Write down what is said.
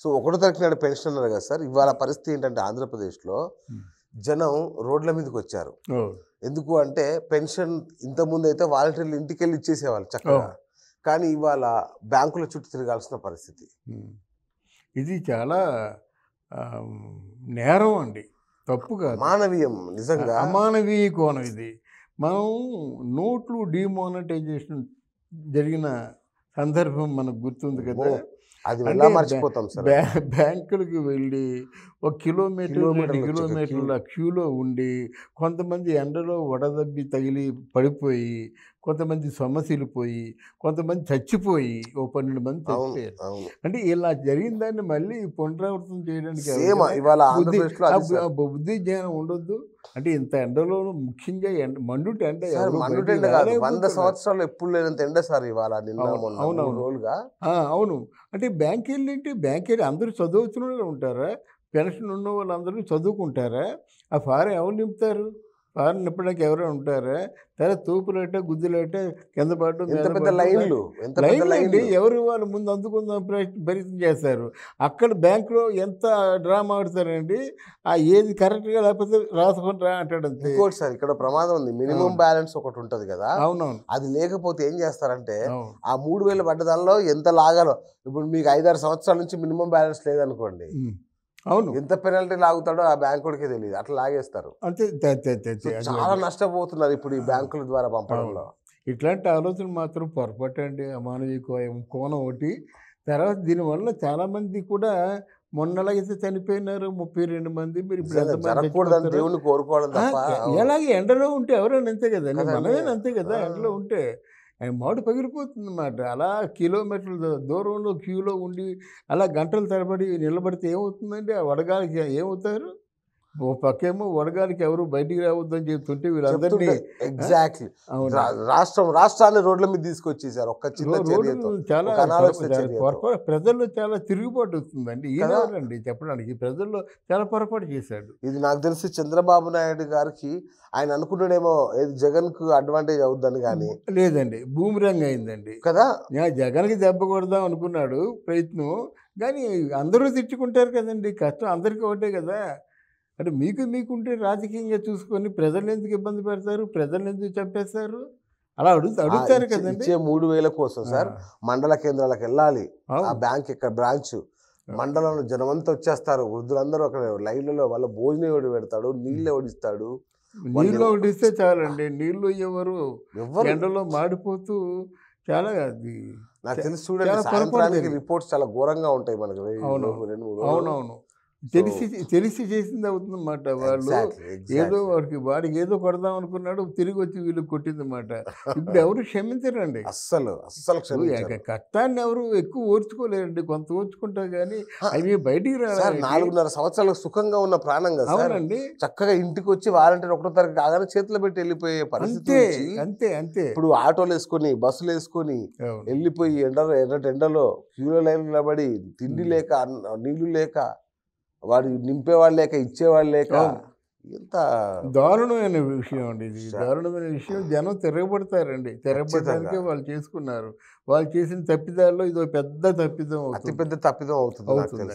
So ఒకటో తారీఖు నాడు పెన్షన్ అన్నారు కదా సార్, ఇవాళ పరిస్థితి ఏంటంటే ఆంధ్రప్రదేశ్లో జనం రోడ్ల మీదకి వచ్చారు. ఎందుకు అంటే పెన్షన్ ఇంతకుముందు అయితే వాలంటీర్లు ఇంటికి వెళ్ళి ఇచ్చేసేవాళ్ళు చక్కగా, కానీ ఇవాళ బ్యాంకుల చుట్టూ తిరగాల్సిన పరిస్థితి. ఇది చాలా నేరం అండి, తప్పు కాదు, మానవీయం, నిజంగా అమానవీయ కోణం ఇది. మనం నోట్లు డిమానిటైజేషన్ జరిగిన సందర్భం మనకు గుర్తుంది కదా, అది ఎలా మర్చిపోతాం సార్. బ్యాంకులకు వెళ్ళి 1 కిలోమీటర్ 2 కిలోమీటర్ల క్యూలో ఉండి కొంతమంది ఎండలో వడదబ్బి తగిలి పడిపోయి, కొంతమంది సొమ్మసిలిపోయి, కొంతమంది చచ్చిపోయి, 12 మంది చచ్చిపోయారు. అంటే ఇలా జరిగిన దాన్ని మళ్ళీ పునరావృతం చేయడానికి బుద్ధి జ్ఞానం ఉండొద్దు. అంటే ఇంత ఎండలో ముఖ్యంగా మండుట ఎండ, 100 సంవత్సరాలు ఎప్పుడు లేనంత ఎండ సార్ ఇవాళ. అవును. అంటే బ్యాంక్ వెళ్ళి అందరూ చదువుతున్న ఉంటారా? పెన్షన్ ఉన్న వాళ్ళందరూ చదువుకుంటారా? ఆ ఫారం ఎవరు నింపుతారు? ఫారం నింపడానికి ఎవరైనా ఉంటారా? తర్వాత తూపులేట గుద్దులేట కింద పడడం లైన్లు, ఎవరు వాళ్ళు ముందు అందుకుందాం ప్రయత్నం చేస్తారు. అక్కడ బ్యాంకులో ఎంత డ్రామా ఆడతారండి. ఏది కరెక్ట్గా లేకపోతే రాసుకొని రా అంటాడు అంతే. ఇంకోటి సార్, ఇక్కడ ప్రమాదం ఉంది. మినిమం బ్యాలెన్స్ ఒకటి ఉంటుంది కదా, అవునవును. అది లేకపోతే ఏం చేస్తారంటే ఆ 3000 పడ్డ దానిలో ఎంత లాగాలో, ఇప్పుడు మీకు 5-6 సంవత్సరాల నుంచి మినిమం బ్యాలెన్స్ లేదనుకోండి, అవును, ఎంత పెనాల్టీ లాగుతాడో ఆ బ్యాంకుడికే తెలియదు, అట్లా లాగేస్తారు. అంతే. చాలా నష్టపోతున్నారు ఇప్పుడు ఈ బ్యాంకుల ద్వారా పంపడంలో. ఇట్లాంటి ఆలోచన మాత్రం పొరపాటు అండి, అమానవీయ కోణం ఒకటి. తర్వాత దీనివల్ల చాలామంది కూడా మొన్నలాగైతే చనిపోయినారు 32 మంది. మీరు ఇప్పుడు దేవుని కోరుకోవడం తప్ప, ఎలాగే ఎండలో ఉంటే ఎవరైనా అంతే కదండి, మనమే అంతే కదా. ఎండలో ఉంటే మాడు పగిలిపోతుంది అన్నమాట. అలా కిలోమీటర్ల దూరంలో క్యూలో ఉండి అలా గంటల తరబడి నిలబడితే ఏమవుతుందండి? ఆ వడగాలికి ఏమవుతారు? ఓ పక్కేమో వడగాలికి ఎవరు బయటికి రావద్దని చెప్తుంటే వీళ్ళందరినీ ఎగ్జాక్ట్లీ రాష్ట్రాన్ని రోడ్ల మీద తీసుకొచ్చేసారు. ప్రజల్లో చాలా తిరుగుబాటు వస్తుందండి. ఈయనండి చెప్పడానికి ప్రజల్లో చాలా పొరపాటు చేశాడు. ఇది నాకు తెలిసి చంద్రబాబు నాయుడు గారికి ఆయన అనుకుంటాడేమో జగన్ కు అడ్వాంటేజ్ అవుద్దని, కానీ లేదండి, బూమిరంగ్ అయిందండి కదా. జగన్కి దెబ్బ కొడదాం అనుకున్నాడు ప్రయత్నం, కానీ అందరూ తిట్టుకుంటారు కదండి. కష్టం అందరికీ ఒకటే కదా. అంటే మీకుంటే రాజకీయంగా చూసుకొని ప్రజలు ఎందుకు ఇబ్బంది పెడతారు? ప్రజలు ఎందుకు చంపేస్తారు? అలా అడుగుతారు కదండి. 3000 కోసం సార్ మండల కేంద్రాలకు వెళ్ళాలి. ఆ బ్యాంక్ ఇక్కడ బ్రాంచ్ మండలంలో జనమంతా వచ్చేస్తారు. వృద్ధులందరూ అక్కడ లైన్లలో వాళ్ళ భోజనం ఎవడు పెడతాడు, నీళ్ళు ఎవడిస్తాడు. నీళ్ళు ఒకటిస్తే చాలండి. నీళ్ళు ఎవరు ఎండలో మాడిపోతూ చాలా అది నాకు తెలిసి చూడండి, రిపోర్ట్స్ చాలా ఘోరంగా ఉంటాయి మనకు. అవునవును, తెలిసి చేసింది అవుతుందన్నమాట. వాళ్ళు ఏదో వాడికి ఏదో కొడదాం అనుకున్నాడు, తిరిగి వచ్చి వీళ్ళు కొట్టిందన్నమాట. ఇప్పుడు ఎవరు క్షమించరండి, అస్సలు కష్టాన్ని ఎవరు ఎక్కువ ఓర్చుకోలేరండి. కొంత ఓర్చుకుంటారు కానీ అవి బయటికి రావాలి. 4.5 సంవత్సరాలకు సుఖంగా ఉన్న ప్రాణం కదా. అవునండి, చక్కగా ఇంటికి వచ్చి వాలంటీర్ 1వ తారీఖు కాగానే చేతిలో పెట్టి వెళ్ళిపోయే పరిస్థితి. అంతే. ఇప్పుడు ఆటోలు వేసుకొని బస్సులు వేసుకొని వెళ్ళిపోయి ఎండలో క్యూలో లైన్ నిలబడి, తిండి లేక నీళ్లు లేక, వాడు నింపేవాళ్ళు లేక ఇచ్చేవాళ్ళు లేక, ఎంత దారుణమైన విషయం అండి ఇది. దారుణమైన విషయం. జనం తిరగబడతారండి, తిరగబడటానికే వాళ్ళు చేసుకున్నారు. వాళ్ళు చేసిన తప్పిదాల్లో ఇదో పెద్ద తప్పిదం, అతిపెద్ద తప్పిదం అవుతుంది.